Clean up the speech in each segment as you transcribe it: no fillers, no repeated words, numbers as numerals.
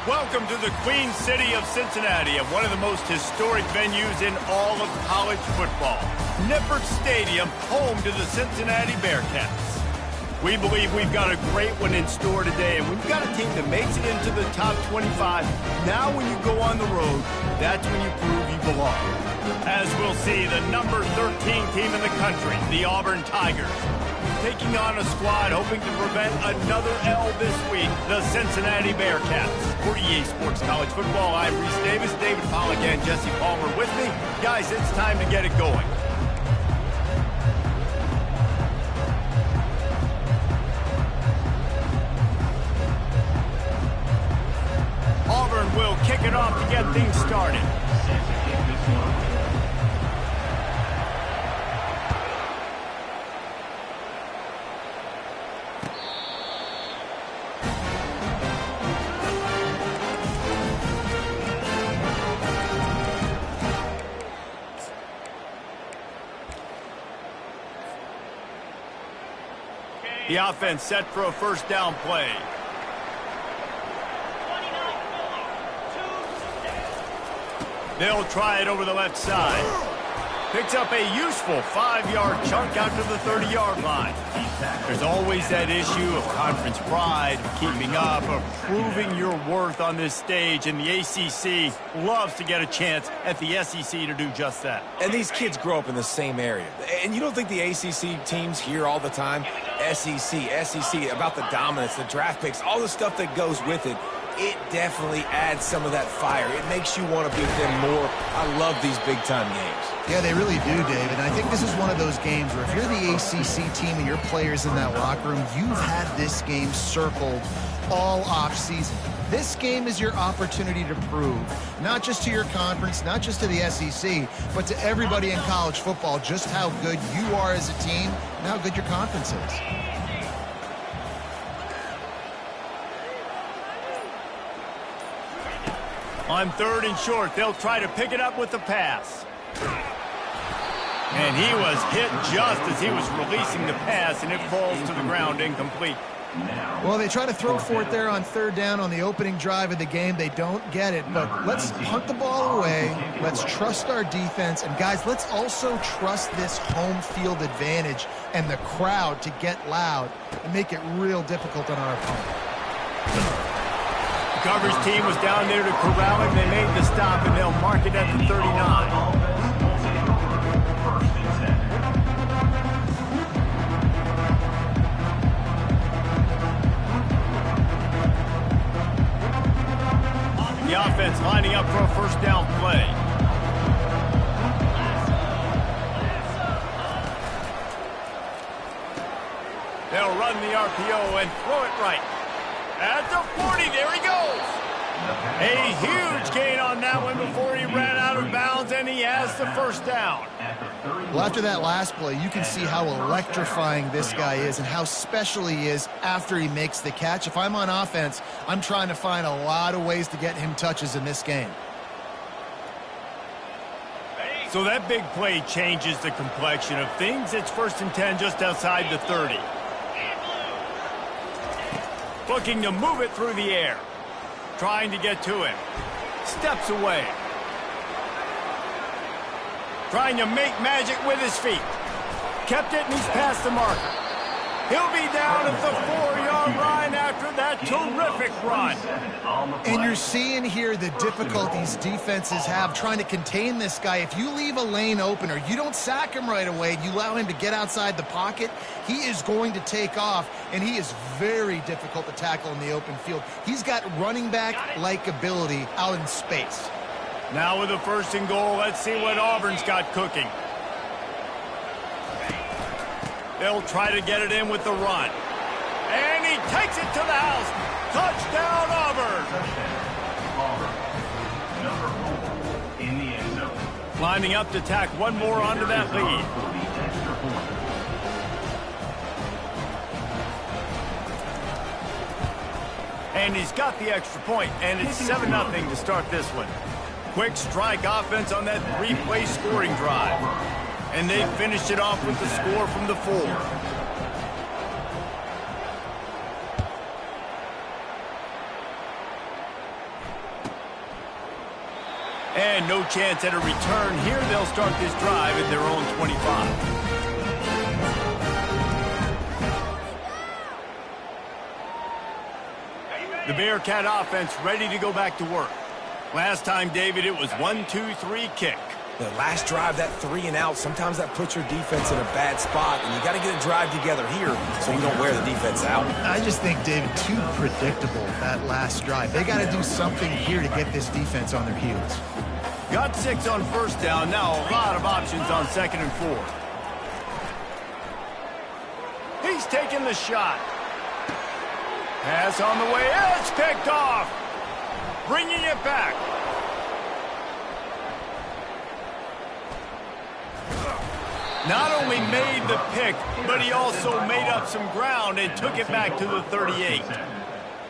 Welcome to the Queen City of Cincinnati, and one of the most historic venues in all of college football. Nippert Stadium, home to the Cincinnati Bearcats. We believe we've got a great one in store today, and we've got a team that makes it into the top 25. Now when you go on the road, that's when you prove you belong. As we'll see, the number 13 team in the country, the Auburn Tigers, taking on a squad hoping to prevent another L this week, the Cincinnati Bearcats. For EA Sports College Football, I'm Reese Davis, David Pollack, and Jesse Palmer with me. Guys, it's time to get it going. Auburn will kick it off to get things started. The offense set for a first down play. They'll try it over the left side. Picks up a useful 5-yard chunk out to the 30-yard line. There's always that issue of conference pride, keeping up, of proving your worth on this stage, and the ACC loves to get a chance at the SEC to do just that. And these kids grow up in the same area. And you don't think the ACC teams hear all the time, SEC, about the dominance, the draft picks, all the stuff that goes with it. It definitely adds some of that fire. It makes you want to beat them more. I love these big-time games. Yeah, they really do, David. I think this is one of those games where if you're the ACC team and your players in that locker room, you've had this game circled all off-season. This game is your opportunity to prove, not just to your conference, not just to the SEC, but to everybody in college football, just how good you are as a team and how good your conference is. On 3rd and short, they'll try to pick it up with the pass. And he was hit just as he was releasing the pass, and it falls to the ground incomplete. Well, they try to throw for it there on 3rd down on the opening drive of the game. They don't get it, but let's punt the ball away. Let's trust our defense. And, guys, let's also trust this home field advantage and the crowd to get loud and make it real difficult on our opponent. The coverage team was down there to corral him. They made the stop, and they'll mark it at the 39. The offense lining up for a first down play. They'll run the RPO and throw it right. At the 40, there he goes. A huge gain on that one before he ran out of bounds, and he has the first down. Well, after that last play, you can see how electrifying this guy is and how special he is after he makes the catch. If I'm on offense, I'm trying to find a lot of ways to get him touches in this game. So that big play changes the complexion of things. It's 1st and 10 just outside the 30. Looking to move it through the air. Trying to get to him. Steps away. Trying to make magic with his feet. Kept it, and he's past the marker. He'll be down at the 4-yard line after that terrific run. And you're seeing here the difficulties defenses have trying to contain this guy. If you leave a lane open or you don't sack him right away, you allow him to get outside the pocket, he is going to take off, and he is very difficult to tackle in the open field. He's got running back-like ability out in space. Now with the 1st and goal, let's see what Auburn's got cooking. They'll try to get it in with the run. And he takes it to the house. Touchdown, Auburn. In the end zone. Lining up to tack one more onto that lead. And he's got the extra point, and it's 7-0 to start this one. Quick strike offense on that 3-play scoring drive. And they finished it off with the score from the 4. And no chance at a return here. They'll start this drive at their own 25. The Bearcat offense ready to go back to work. Last time, David, it was 1-2-3 kick. The last drive, that 3 and out, sometimes that puts your defense in a bad spot, and you got to get a drive together here so you don't wear the defense out. I just think, David, too predictable, that last drive. They got to do something here to get this defense on their heels. Got 6 on first down. Now a lot of options on 2nd and 4. He's taking the shot. Pass on the way. It's picked off. Bringing it back. Not only made the pick, but he also made up some ground and took it back to the 38.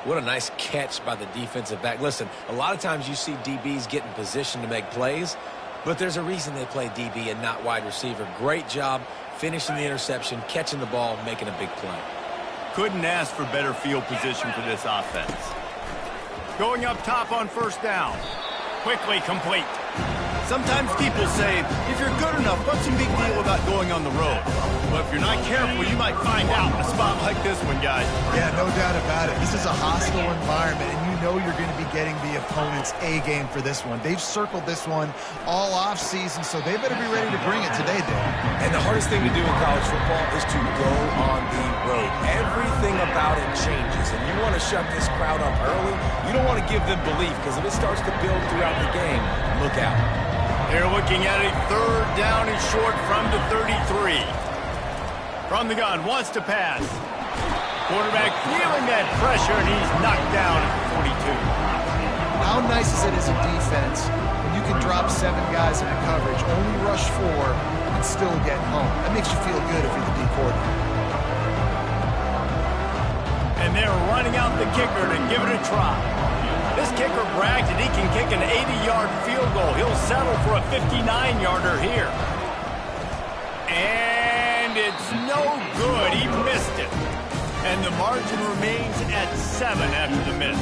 What a nice catch by the defensive back. Listen, a lot of times you see DBs get in position to make plays, but there's a reason they play DB and not wide receiver. Great job finishing the interception, catching the ball, making a big play. Couldn't ask for better field position for this offense. Going up top on first down. Quickly complete. Sometimes people say, if you're good enough, what's the big deal about going on the road? But if you're not careful, you might find out in a spot like this one, guys. Yeah, no doubt about it. This is a hostile environment, and you know you're going to be getting the opponent's A game for this one. They've circled this one all off season, so they better be ready to bring it today, Dave. And the hardest thing to do in college football is to go on the road. Everything about it changes, and you want to shut this crowd up early. You don't want to give them belief, because if it starts to build throughout the game, look out. They're looking at a 3rd down and short from the 33. From the gun, wants to pass. Quarterback feeling that pressure, and he's knocked down at the 42. How nice is it as a defense when you can drop 7 guys in a coverage, only rush 4, and still get home? That makes you feel good if you're the D coordinator. And they're running out the kicker to give it a try. This kicker bragged that he can kick an 80-yard field goal. He'll settle for a 59-yarder here. And it's no good. He missed it. And the margin remains at 7 after the miss.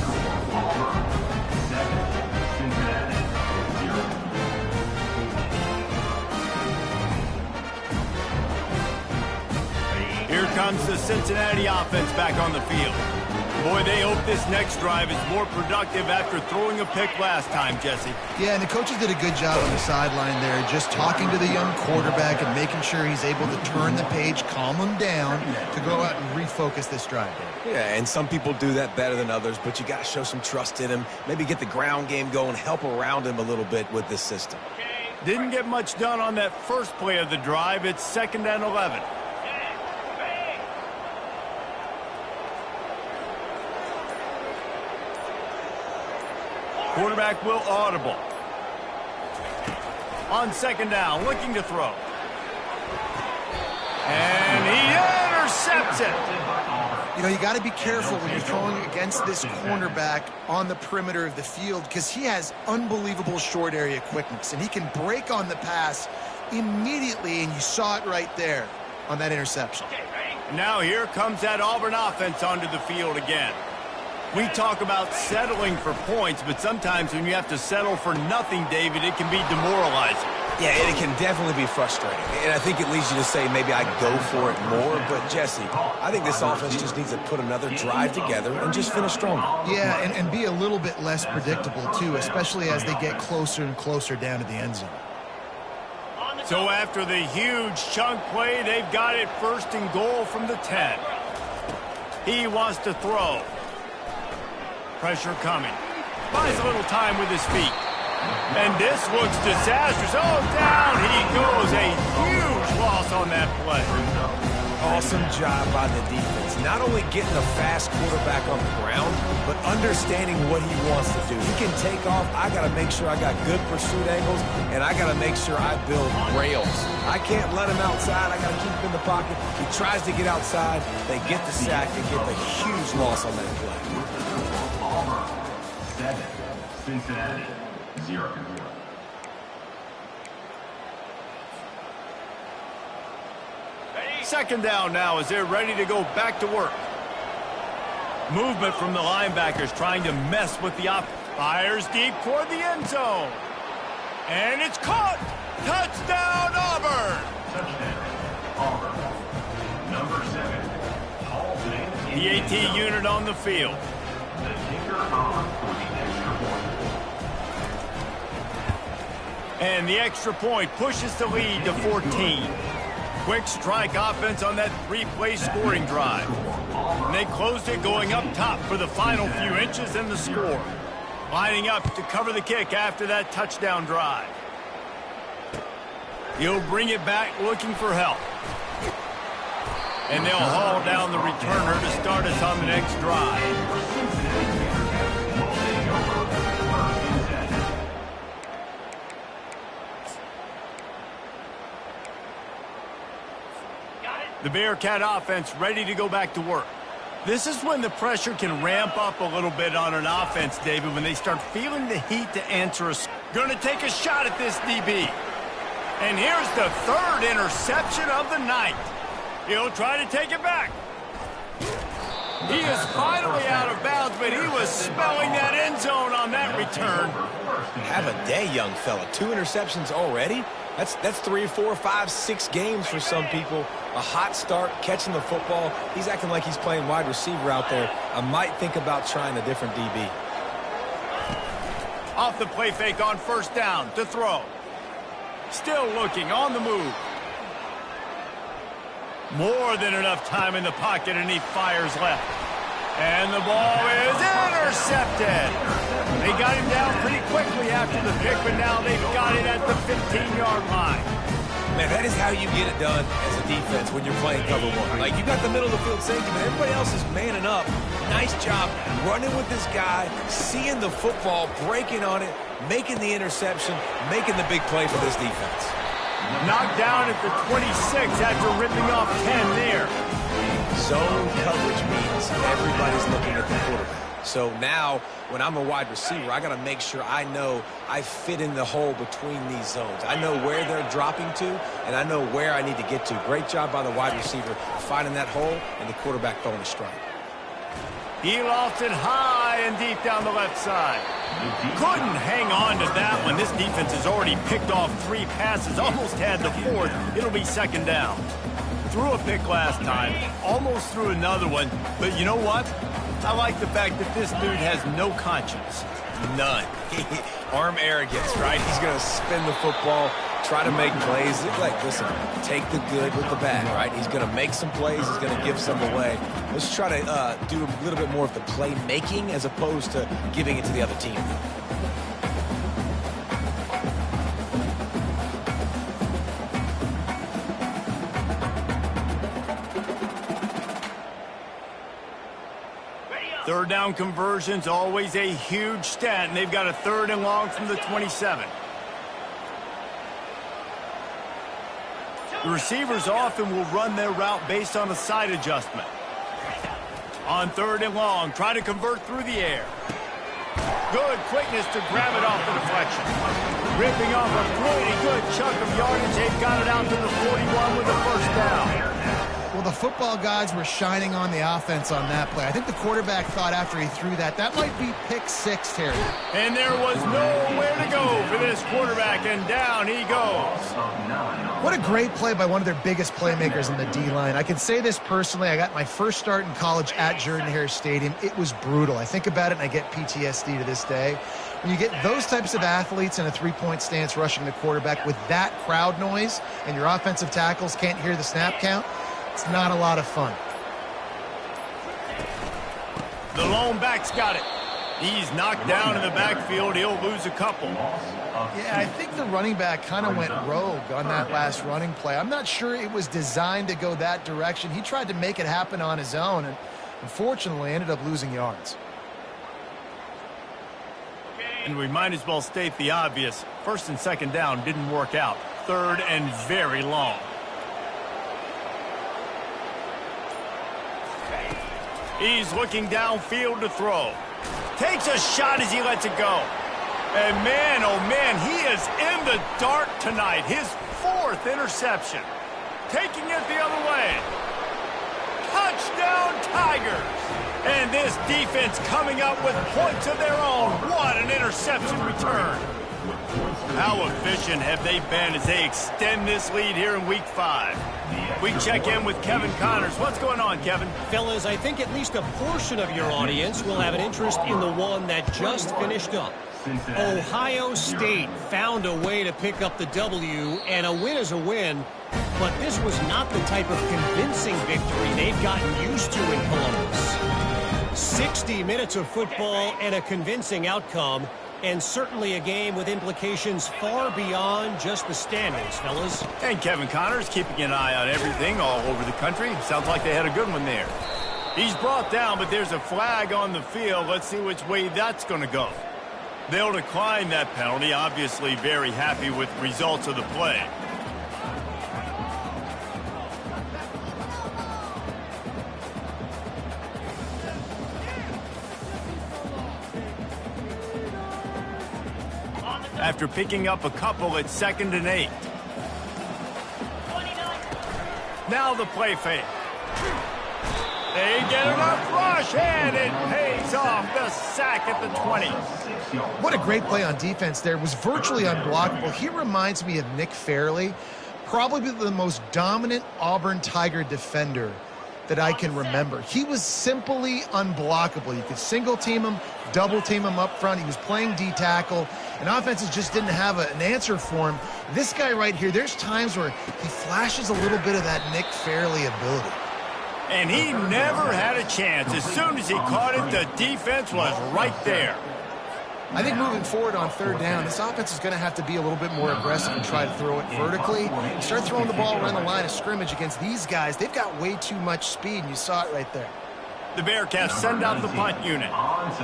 Here comes the Cincinnati offense back on the field. Boy, they hope this next drive is more productive after throwing a pick last time, Jesse. Yeah, and the coaches did a good job on the sideline there, just talking to the young quarterback and making sure he's able to turn the page, calm him down, to go out and refocus this drive. Yeah, and some people do that better than others, but you got to show some trust in him, maybe get the ground game going, help around him a little bit with this system. Didn't get much done on that first play of the drive. It's 2nd and 11. Quarterback will audible. On 2nd down, looking to throw. And he intercepts it. You know, you got to be careful when you're throwing against this cornerback on the perimeter of the field because he has unbelievable short area quickness, and he can break on the pass immediately, and you saw it right there on that interception. Now here comes that Auburn offense onto the field again. We talk about settling for points, but sometimes when you have to settle for nothing, David, it can be demoralizing. Yeah, and it can definitely be frustrating. And I think it leads you to say maybe I go for it more. But, Jesse, I think this offense just needs to put another drive together and just finish stronger. Yeah, and be a little bit less predictable, too, especially as they get closer and closer down to the end zone. So after the huge chunk play, they've got it 1st and goal from the 10. He wants to throw. Pressure coming. Buys a little time with his feet. And this looks disastrous. Oh, down he goes. A huge loss on that play. Awesome job by the defense. Not only getting a fast quarterback on the ground, but understanding what he wants to do. He can take off. I got to make sure I got good pursuit angles, and I got to make sure I build rails. I can't let him outside. I got to keep him in the pocket. He tries to get outside. They get the sack and get the huge loss on that play. 7, Cincinnati, 0. Second down now as they're ready to go back to work. Movement from the linebackers trying to mess with the offense. Fires deep toward the end zone. And it's caught. Touchdown, Auburn. Touchdown, Auburn. Number 7. The AT unit on the field. The kicker on for the extra point. And the extra point pushes the lead to 14. Quick strike offense on that 3-play scoring drive. And they closed it going up top for the final few inches in the score. Lining up to cover the kick after that touchdown drive. He'll bring it back looking for help. And they'll haul down the returner to start us on the next drive. The Bearcat offense ready to go back to work. This is when the pressure can ramp up a little bit on an offense, David, when they start feeling the heat to answer a... Gonna take a shot at this DB. And here's the third interception of the night. He'll try to take it back. He is finally out of bounds, but he was smelling that end zone on that return. Have a day, young fella. 2 interceptions already? That's 3, 4, 5, 6 games for some people. A hot start, catching the football. He's acting like he's playing wide receiver out there. I might think about trying a different DB. Off the play fake on first down to throw. Still looking on the move. More than enough time in the pocket, and he fires left. And the ball is intercepted. They got him down pretty quickly after the pick, but now they've got it at the 15-yard line. Man, that is how you get it done as a defense when you're playing cover 1. Like, you got the middle of the field safety, but everybody else is manning up. Nice job running with this guy, seeing the football, breaking on it, making the interception, making the big play for this defense. Knocked down at the 26 after ripping off 10 there. Zone coverage means everybody's looking at the quarterback. So now, when I'm a wide receiver, I got to make sure I know I fit in the hole between these zones. I know where they're dropping to, and I know where I need to get to. Great job by the wide receiver finding that hole, and the quarterback throwing a strike. He lost it high and deep down the left side. Couldn't hang on to that one. This defense has already picked off 3 passes, almost had the 4th. It'll be second down. Threw a pick last time, almost threw another one, but you know what? I like the fact that this dude has no conscience. None. Arm arrogance, right? He's going to spin the football, try to make plays. Like, listen, take the good with the bad, right? He's going to make some plays. He's going to give some away. Let's try to do a little bit more of the play-making as opposed to giving it to the other team. Third down conversion's always a huge stat, and they've got a 3rd and long from the 27. The receivers often will run their route based on a side adjustment. On 3rd and long, try to convert through the air. Good quickness to grab it off the deflection. Ripping off a pretty good chunk of yardage. They've got it out to the 41 with a first down. Well, the football guys were shining on the offense on that play. I think the quarterback thought after he threw that might be pick 6, Terry. And there was nowhere to go for this quarterback, and down he goes. What a great play by one of their biggest playmakers in the D-line. I can say this personally. I got my first start in college at Jordan-Hare Stadium. It was brutal. I think about it, and I get PTSD to this day. When you get those types of athletes in a 3-point stance rushing the quarterback with that crowd noise, and your offensive tackles can't hear the snap count, it's not a lot of fun. The lone back's got it. He's knocked down in the backfield. He'll lose a couple. Yeah, I think the running back kind of went rogue on that last running play. I'm not sure it was designed to go that direction. He tried to make it happen on his own, and unfortunately ended up losing yards. And we might as well state the obvious. 1st and 2nd down didn't work out. 3rd and very long. He's looking downfield to throw. Takes a shot as he lets it go. And man, oh man, he is in the dark tonight. His 4th interception. Taking it the other way. Touchdown Tigers. And this defense coming up with points of their own. What an interception return. How efficient have they been as they extend this lead here in Week 5? We check in with Kevin Connors. What's going on, Kevin? Fellas, I think at least a portion of your audience will have an interest in the one that just finished up. Ohio State found a way to pick up the W, and a win is a win, but this was not the type of convincing victory they've gotten used to in Columbus. 60 minutes of football and a convincing outcome, and certainly a game with implications far beyond just the standings, fellas. And Kevin Connors keeping an eye on everything all over the country. Sounds like they had a good one there. He's brought down, but there's a flag on the field. Let's see which way that's going to go. They'll decline that penalty. Obviously very happy with the results of the play. After picking up a couple at 2nd and 8. Now the play fake. They get enough rush, and it pays off. The sack at the 20. What a great play on defense there. It was virtually unblockable. He reminds me of Nick Fairley, probably the most dominant Auburn Tiger defender that I can remember. He was simply unblockable. You could single team him, double team him up front. He was playing D-tackle, and offenses just didn't have an answer for him. This guy right here, there's times where he flashes a little bit of that Nick Fairley ability. And he never had a chance. As soon as he caught it, the defense was right there. I think moving forward on 3rd down, this offense is going to have to be a little bit more aggressive and try to throw it vertically. Start throwing the ball around the line of scrimmage against these guys. They've got way too much speed, and you saw it right there. The Bearcats send out the punt unit.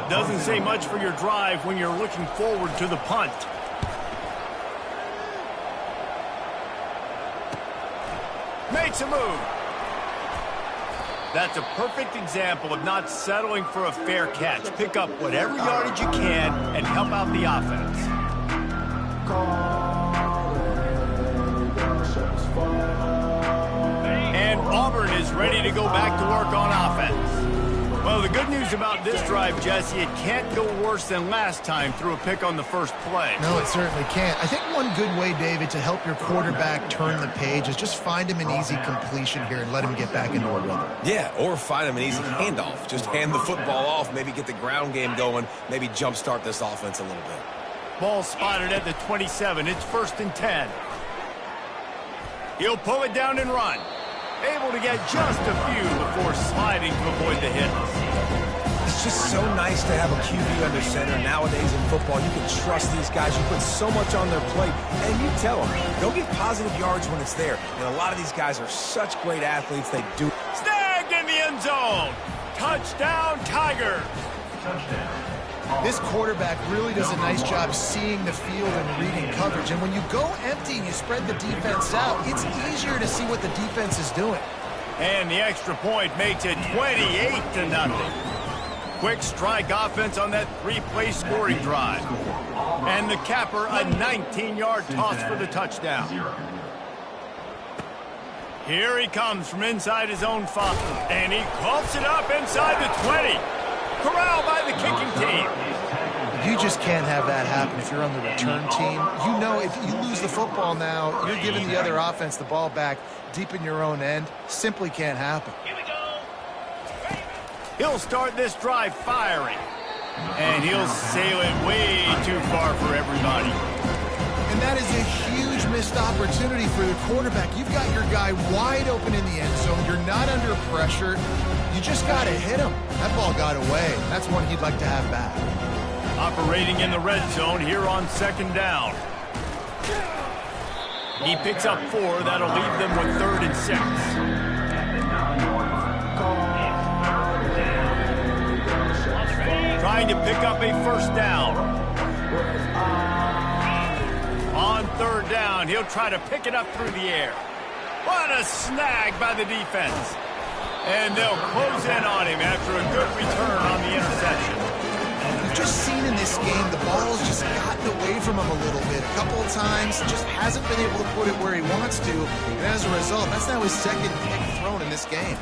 Doesn't say much for your drive when you're looking forward to the punt. Makes a move. That's a perfect example of not settling for a fair catch. Pick up whatever yardage you can and help out the offense. And Auburn is ready to go back to work on offense. Well, the good news about this drive, Jesse, it can't go worse than last time through a pick on the first play. No, it certainly can't. I think one good way, David, to help your quarterback turn the page is just find him an easy completion here and let him get back into a rhythm. Yeah, or find him an easy handoff. Just hand the football off, maybe get the ground game going, maybe jumpstart this offense a little bit. Ball spotted at the 27. It's 1st and 10. He'll pull it down and run. Able to get just a few before sliding to avoid the hit. It's just so nice to have a QB under center. Nowadays in football, you can trust these guys. You put so much on their plate, and you tell them, go get positive yards when it's there. And a lot of these guys are such great athletes, they do. Snagged in the end zone. Touchdown, Tiger. Touchdown. This quarterback really does a nice job seeing the field and reading coverage. And when you go empty and you spread the defense out, it's easier to see what the defense is doing. And the extra point makes it 28-0. Quick strike offense on that 3-play scoring drive. And the capper, a 19-yard toss for the touchdown. Here he comes from inside his own 5. And he coughs it up inside the 20. Corralled by the kicking team. You just can't have that happen if you're on the return team. You know if you lose the football now, you're giving the other offense the ball back deep in your own end. Simply can't happen. He'll start this drive firing. And he'll sail it way too far for everybody. And that is a huge missed opportunity for the quarterback. You've got your guy wide open in the end zone. You're not under pressure. You just got to hit him. That ball got away. That's one he'd like to have back. Operating in the red zone here on 2nd down. He picks up 4. That'll leave them with 3rd and 6. Trying to pick up a 1st down. On 3rd down, he'll try to pick it up through the air. What a snag by the defense. And they'll close in on him after a good return on the interception. You've just seen in this game, the ball's just gotten away from him a little bit. A couple of times, just hasn't been able to put it where he wants to. And as a result, that's now his 2nd pick thrown in this game.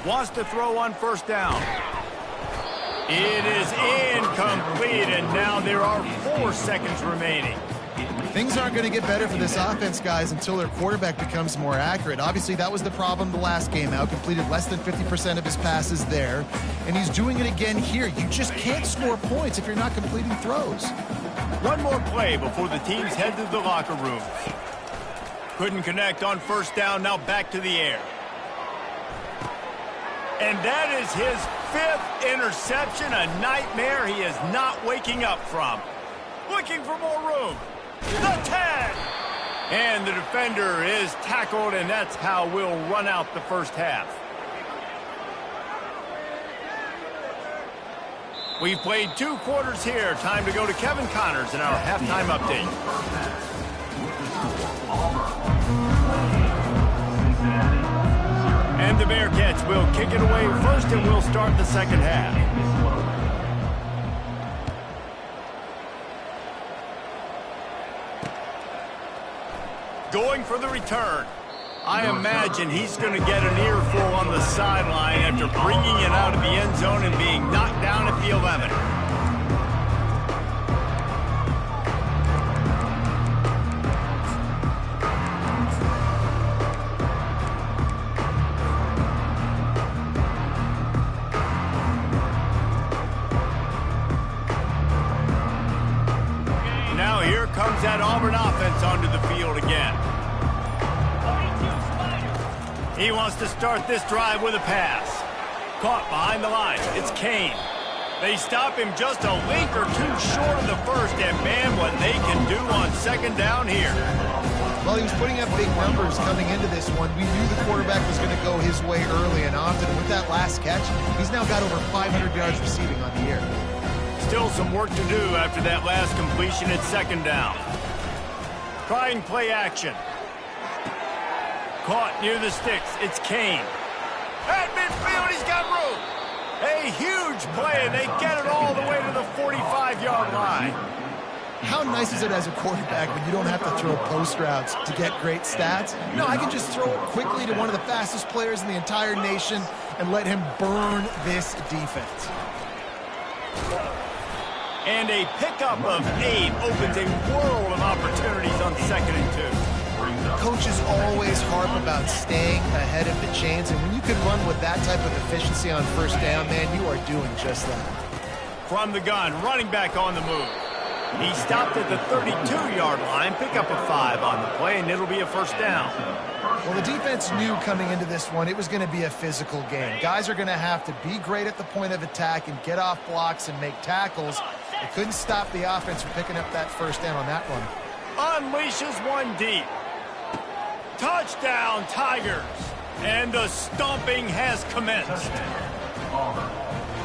Wants to throw on 1st down. It is incomplete, and now there are 4 seconds remaining. Things aren't going to get better for this offense, guys, until their quarterback becomes more accurate. Obviously, that was the problem the last game out. Completed less than 50% of his passes there, and he's doing it again here. You just can't score points if you're not completing throws. One more play before the teams head to the locker room. Couldn't connect on first down, now back to the air. And that is his 5th interception, a nightmare he is not waking up from. Looking for more room. The 10! And the defender is tackled, and that's how we'll run out the first half. We've played 2 quarters here. Time to go to Kevin Connors in our halftime update. And the Bearcats will kick it away first, and we'll start the second half. Going for the return. I imagine he's going to get an earful on the sideline after bringing it out of the end zone and being knocked down at the 11. Now here comes that Auburn offense onto the field again. He wants to start this drive with a pass. Caught behind the line. It's Kane. They stop him just a link or two short of the first, and man, what they can do on second down here. Well, he was putting up big numbers coming into this one. We knew the quarterback was going to go his way early and often. With that last catch, he's now got over 500 yards receiving on the year. Still some work to do after that last completion at second down. Trying play action. Caught near the sticks. It's Kane. At midfield, he's got room. A huge play, and they get it all the way to the 45-yard line. How nice is it as a quarterback when you don't have to throw post routes to get great stats? No, I can just throw it quickly to one of the fastest players in the entire nation and let him burn this defense. And a pickup of 8 opens a world of opportunities on 2nd and 2. Coaches always harp about staying ahead of the chains, and when you can run with that type of efficiency on first down, man, you are doing just that. From the gun, running back on the move. He stopped at the 32-yard line, pick up a 5 on the play, and it'll be a first down. Well, the defense knew coming into this one it was going to be a physical game. Guys are going to have to be great at the point of attack and get off blocks and make tackles. They couldn't stop the offense from picking up that first down on that run. Unleashes one deep. Touchdown, Tigers. And the stomping has commenced.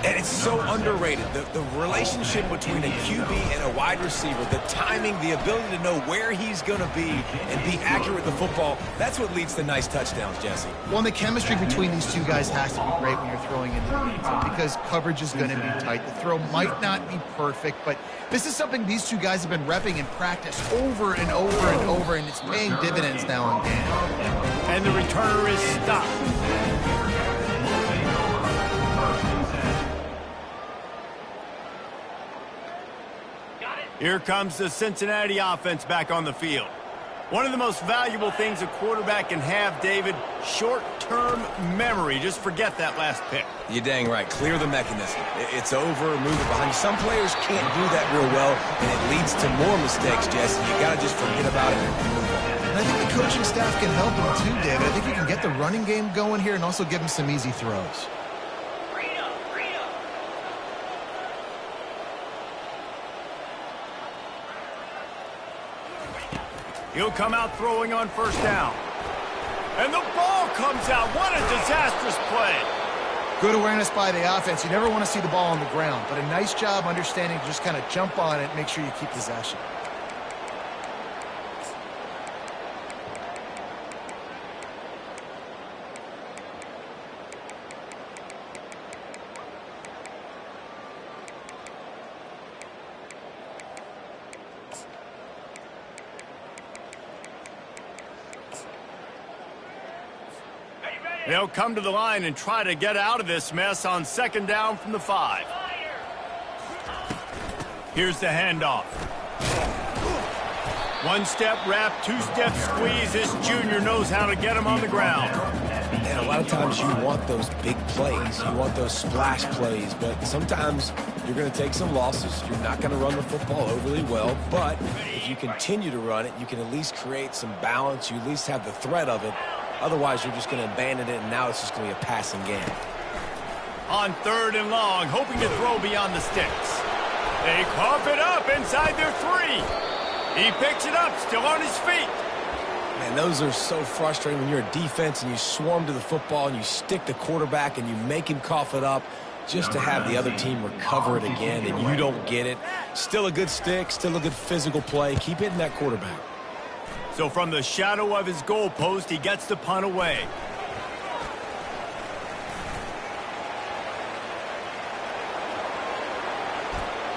And it's so underrated. The relationship between a QB and a wide receiver, the timing, the ability to know where he's going to be and be accurate with the football, that's what leads to nice touchdowns, Jesse. Well, and the chemistry between these two guys has to be great when you're throwing into the end zone because coverage is going to be tight. The throw might not be perfect, but this is something these two guys have been repping in practice over and over and over, and it's paying dividends now and then. And the returner is stopped. Here comes the Cincinnati offense back on the field. One of the most valuable things a quarterback can have, David, short-term memory. Just forget that last pick. You're dang right. Clear the mechanism. It's over, move it behind. Some players can't do that real well, and it leads to more mistakes, Jesse. You got to just forget about it and move on. And I think the coaching staff can help him too, David. I think you can get the running game going here and also give him some easy throws. He'll come out throwing on first down. And the ball comes out. What a disastrous play. Good awareness by the offense. You never want to see the ball on the ground, but a nice job understanding to just kind of jump on it and make sure you keep possession. They'll come to the line and try to get out of this mess on second down from the 5. Here's the handoff. One-step wrap, two-step squeeze. This junior knows how to get him on the ground. And a lot of times you want those big plays. You want those splash plays. But sometimes you're going to take some losses. You're not going to run the football overly well. But if you continue to run it, you can at least create some balance. You at least have the threat of it. Otherwise, you're just going to abandon it, and now it's just going to be a passing game. On 3rd and long, hoping to throw beyond the sticks. They cough it up inside their 3. He picks it up, still on his feet. Man, those are so frustrating when you're a defense and you swarm to the football and you stick the quarterback and you make him cough it up just to have the other team recover it again and you don't get it. Still a good stick, still a good physical play. Keep hitting that quarterback. So from the shadow of his goal post, he gets the punt away.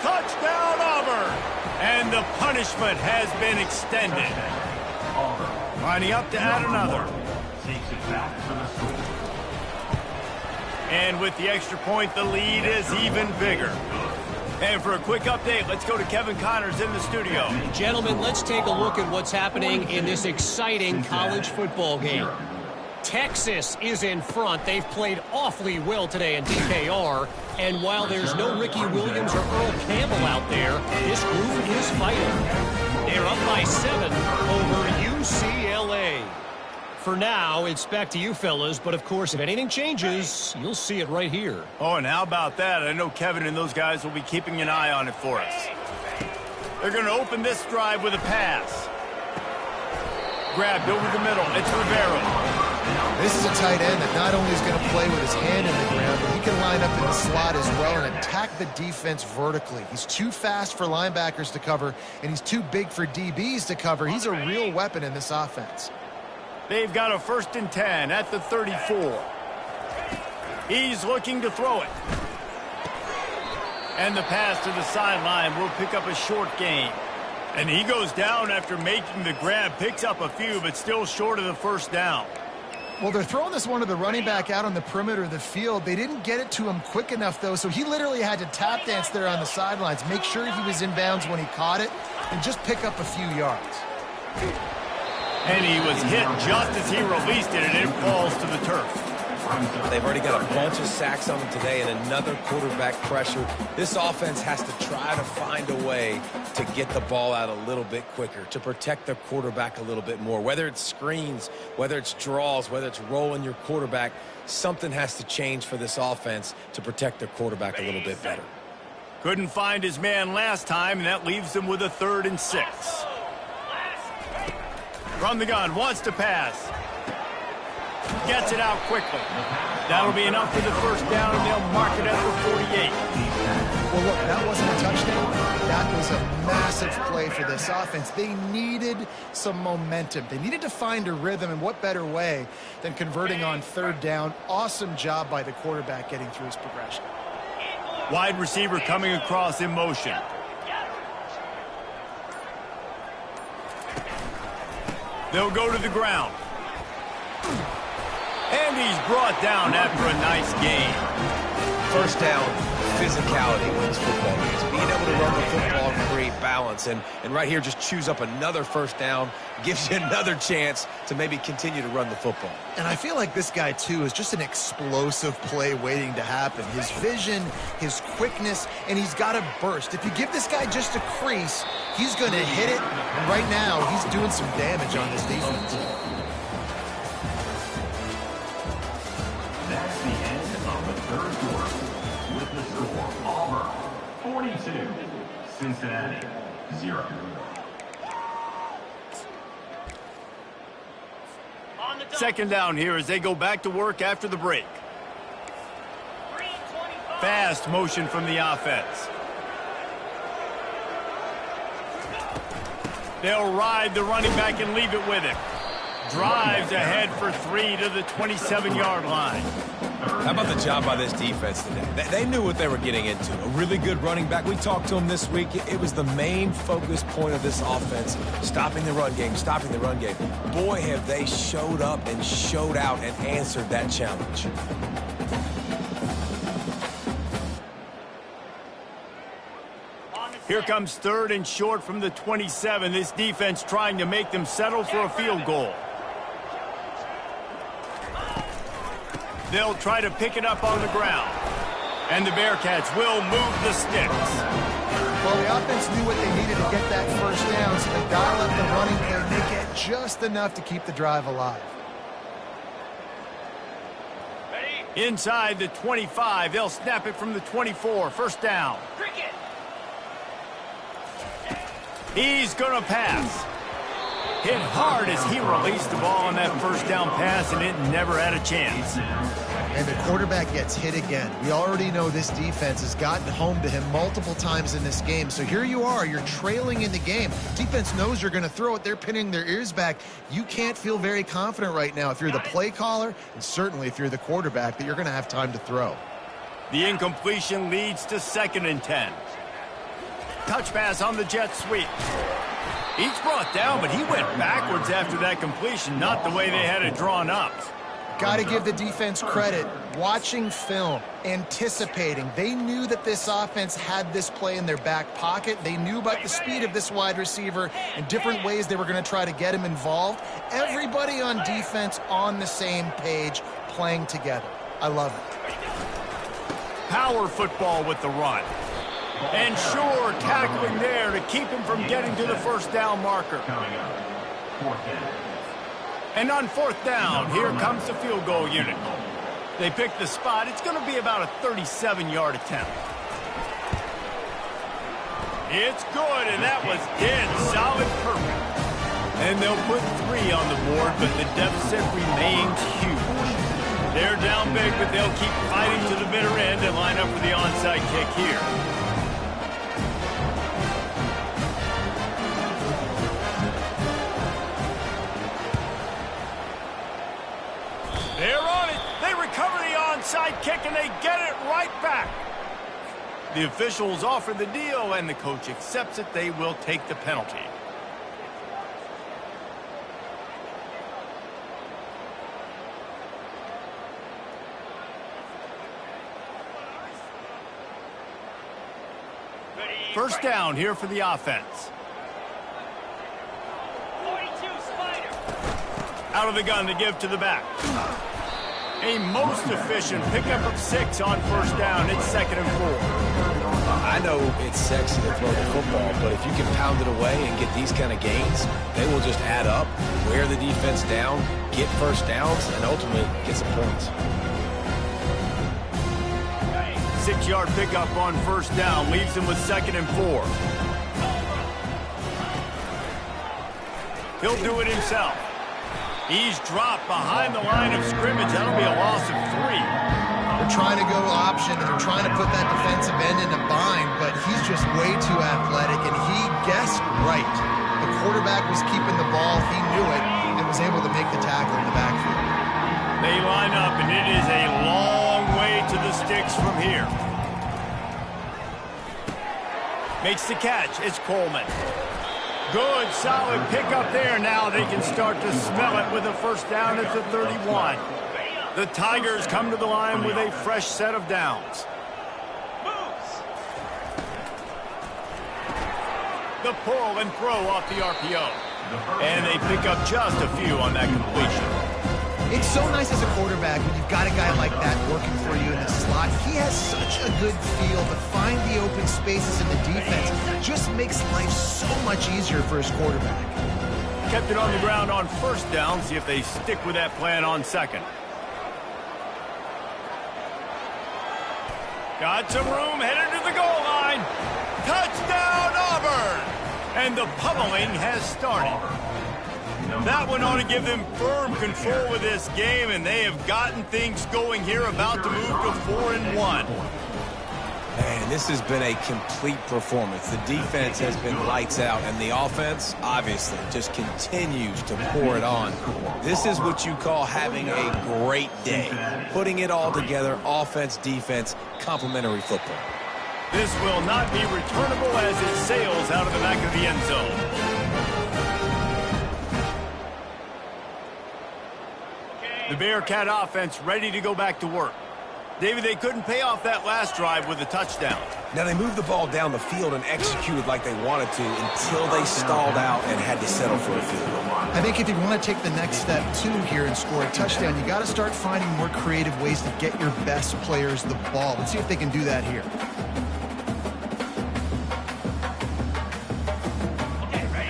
Touchdown, Auburn! And the punishment has been extended. Lining up to add another. Takes it back for the score. And with the extra point, the lead is even bigger. And for a quick update, let's go to Kevin Connors in the studio. Gentlemen, let's take a look at what's happening in this exciting college football game. Texas is in front. They've played awfully well today in DKR. And while there's no Ricky Williams or Earl Campbell out there, this group is fighting. They're up by 7 over UCLA. For now, it's back to you fellas, but of course, if anything changes, you'll see it right here. Oh, and how about that? I know Kevin and those guys will be keeping an eye on it for us. They're going to open this drive with a pass. Grabbed over the middle. It's Rivera. This is a tight end that not only is going to play with his hand in the ground, but he can line up in the slot as well and attack the defense vertically. He's too fast for linebackers to cover, and he's too big for DBs to cover. He's a real weapon in this offense. They've got a 1st and 10 at the 34. He's looking to throw it. And the pass to the sideline will pick up a short gain. And he goes down after making the grab, picks up a few, but still short of the 1st down. Well, they're throwing this one to the running back out on the perimeter of the field. They didn't get it to him quick enough, though, so he literally had to tap dance there on the sidelines, make sure he was in bounds when he caught it, and just pick up a few yards. And he was hit just as he released it, and it falls to the turf. They've already got a bunch of sacks on them today and another quarterback pressure. This offense has to try to find a way to get the ball out a little bit quicker, to protect their quarterback a little bit more. Whether it's screens, whether it's draws, whether it's rolling your quarterback, something has to change for this offense to protect their quarterback a little bit better. Couldn't find his man last time, and that leaves them with a 3rd and 6. From the gun, wants to pass. Gets it out quickly. That'll be enough for the 1st down, and they'll mark it at the 48. Well, look, that wasn't a touchdown. That was a massive play for this offense. They needed some momentum. They needed to find a rhythm, and what better way than converting on 3rd down. Awesome job by the quarterback getting through his progression. Wide receiver coming across in motion. They'll go to the ground. And he's brought down after a nice gain. 1st down, physicality wins football games. Being able to run the football and create balance. And right here, just choose up another 1st down, gives you another chance to maybe continue to run the football. And I feel like this guy, too, is just an explosive play waiting to happen. His vision, his quickness, and he's got a burst. If you give this guy just a crease, he's going to hit it. And right now, he's doing some damage on this defense. That's the end of the 3rd quarter. With the score, Auburn 42, Cincinnati 0. Second down here as they go back to work after the break. Fast motion from the offense. They'll ride the running back and leave it with him. Drives ahead for 3 to the 27-yard line. How about the job by this defense today? They knew what they were getting into. A really good running back. We talked to him this week. It was the main focus point of this offense, stopping the run game, stopping the run game. Boy, have they showed up and showed out and answered that challenge. Here comes 3rd and short from the 27. This defense trying to make them settle for a field goal. They'll try to pick it up on the ground. And the Bearcats will move the sticks. Well, the offense knew what they needed to get that first down, so they dial up the running play, make it just enough to keep the drive alive. Inside the 25, they'll snap it from the 24. First down. He's going to pass. Hit hard as he released the ball on that first down pass, and it never had a chance. And the quarterback gets hit again. We already know this defense has gotten home to him multiple times in this game. So here you are, you're trailing in the game. Defense knows you're going to throw it. They're pinning their ears back. You can't feel very confident right now if you're the play caller, and certainly if you're the quarterback, that you're going to have time to throw. The incompletion leads to 2nd and 10. Touch pass on the jet sweep. He's brought down, but he went backwards after that completion, not the way they had it drawn up. Got to give the defense credit. Watching film, anticipating. They knew that this offense had this play in their back pocket. They knew about the speed of this wide receiver and different ways they were going to try to get him involved. Everybody on defense on the same page, playing together. I love it. Power football with the run. And sure, tackling there to keep him from getting to the first down marker. And on 4th down, here comes the field goal unit. They pick the spot. It's going to be about a 37-yard attempt. It's good, and that was dead solid perfect. And they'll put 3 on the board, but the deficit remains huge. They're down big, but they'll keep fighting to the bitter end and line up for the onside kick here. They're on it. They recover the onside kick, and they get it right back. The officials offer the deal, and the coach accepts it. They will take the penalty. First down here for the offense. Out of the gun to give to the back. A most efficient pickup of 6 on first down. It's 2nd and 4. I know it's sexy to throw the football, but if you can pound it away and get these kind of gains, they will just add up, wear the defense down, get first downs, and ultimately get some points. 6-yard pickup on first down leaves him with 2nd and 4. He'll do it himself. He's dropped behind the line of scrimmage. That'll be a loss of 3. They're trying to go option, and they're trying to put that defensive end in a bind, but he's just way too athletic, and he guessed right. The quarterback was keeping the ball. He knew it and was able to make the tackle in the backfield. They line up, and it is a long way to the sticks from here. Makes the catch. It's Coleman. Good, solid pickup there. Now they can start to smell it with a first down at the 31. The Tigers come to the line with a fresh set of downs. The pull and throw off the RPO. And they pick up just a few on that completion. It's so nice as a quarterback when you've got a guy like that working for you in the slot. He has such a good feel to find the open spaces in the defense. Just makes life so much easier for his quarterback. Kept it on the ground on first down. See if they stick with that plan on 2nd. Got some room, headed to the goal line. Touchdown, Auburn! And the pummeling has started. That one ought to give them firm control of this game, and they have gotten things going here, about to move to 4-1. Man, this has been a complete performance. The defense has been lights out, and the offense, obviously, just continues to pour it on. This is what you call having a great day. Putting it all together, offense, defense, complementary football. This will not be returnable as it sails out of the back of the end zone. The Bearcat offense ready to go back to work. David, they couldn't pay off that last drive with a touchdown. Now, they moved the ball down the field and executed like they wanted to until they stalled out and had to settle for a field goal. I think if you want to take the next step, too, here and score a touchdown, you got to start finding more creative ways to get your best players the ball. Let's see if they can do that here.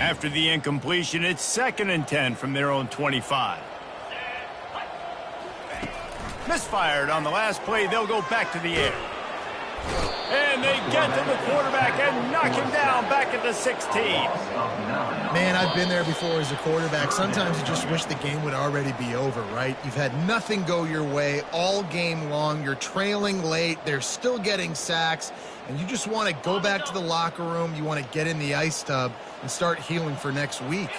After the incompletion, it's 2nd and 10 from their own 25. Misfired on the last play. They'll go back to the air. And they get to the quarterback and knock him down back at the 16. Man, I've been there before as a quarterback. Sometimes you just wish the game would already be over, right? You've had nothing go your way all game long. You're trailing late. They're still getting sacks. And you just want to go back to the locker room. You want to get in the ice tub and start healing for next week.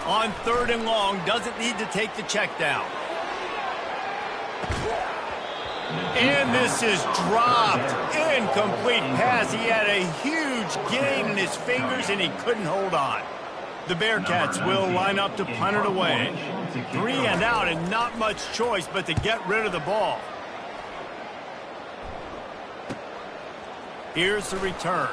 On 3rd and long, doesn't need to take the check down. And this is dropped. Incomplete pass. He had a huge gain in his fingers, and he couldn't hold on. The Bearcats will line up to punt it away. 3 and out, and not much choice but to get rid of the ball. Here's the return.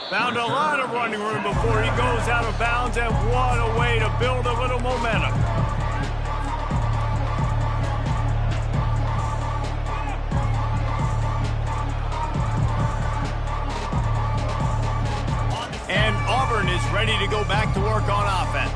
Found a lot of running room before he goes out of bounds, and what a way to build a little momentum. And Auburn is ready to go back to work on offense.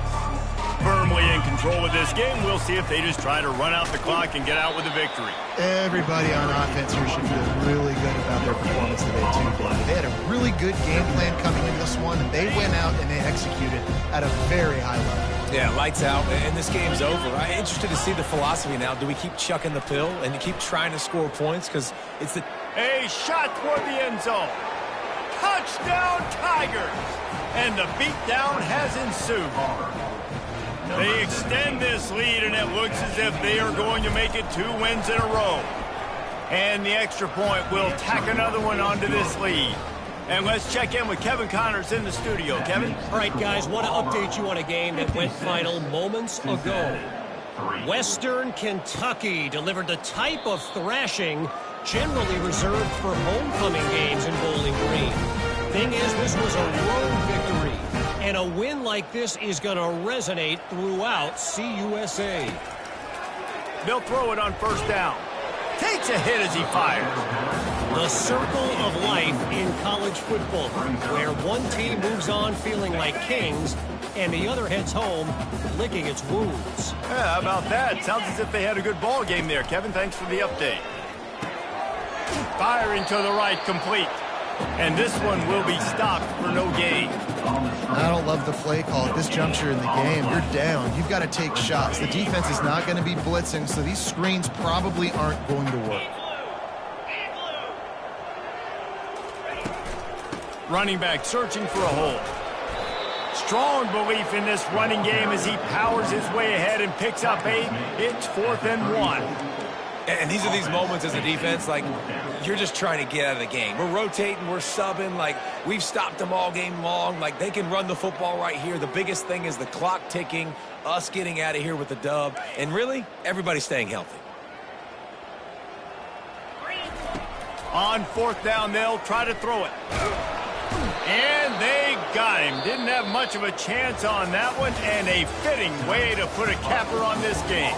Firmly in control of this game. We'll see if they just try to run out the clock and get out with a victory. Everybody on offense here should feel really good about their performance today, too, David. They had a really good game plan coming into this one, and they went out and they executed at a very high level. Yeah, lights out, and this game's over. I'm interested to see the philosophy now. Do we keep chucking the pill and keep trying to score points? Because it's the... A shot toward the end zone. Touchdown, Tigers! And the beatdown has ensued. They extend this lead, and it looks as if they are going to make it 2 wins in a row. And the extra point will tack another one onto this lead. And let's check in with Kevin Connors in the studio. Kevin? All right, guys, want to update you on a game that went final moments ago. Western Kentucky delivered the type of thrashing generally reserved for homecoming games in Bowling Green. Thing is, this was a road victory. And a win like this is going to resonate throughout CUSA. They'll throw it on 1st down. Takes a hit as he fires. The circle of life in college football, where one team moves on feeling like kings and the other heads home licking its wounds. Yeah, how about that? Sounds as if they had a good ball game there. Kevin, thanks for the update. Firing to the right, complete. And this one will be stopped for no gain. I don't love the play call at this juncture in the game. You're down. You've got to take shots. The defense is not going to be blitzing, so these screens probably aren't going to work. Running back searching for a hole. Strong belief in this running game as he powers his way ahead and picks up 8. It's 4th and 1. And these are these moments as a defense, like, you're just trying to get out of the game. We're rotating, we're subbing, like, we've stopped them all game long. Like, they can run the football right here. The biggest thing is the clock ticking, us getting out of here with the dub, and really, everybody staying healthy. On 4th down, they'll try to throw it. And they got him. Didn't have much of a chance on that one, and a fitting way to put a capper on this game.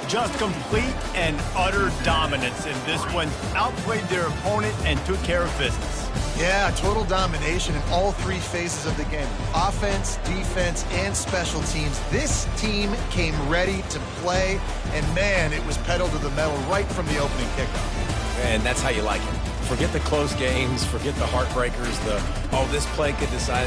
Just complete and utter dominance in this one. Outplayed their opponent and took care of business. Yeah, total domination in all 3 phases of the game. Offense, defense, and special teams. This team came ready to play, and man, it was pedal to the metal right from the opening kickoff. And that's how you like it. Forget the close games, forget the heartbreakers, oh, this play could decide.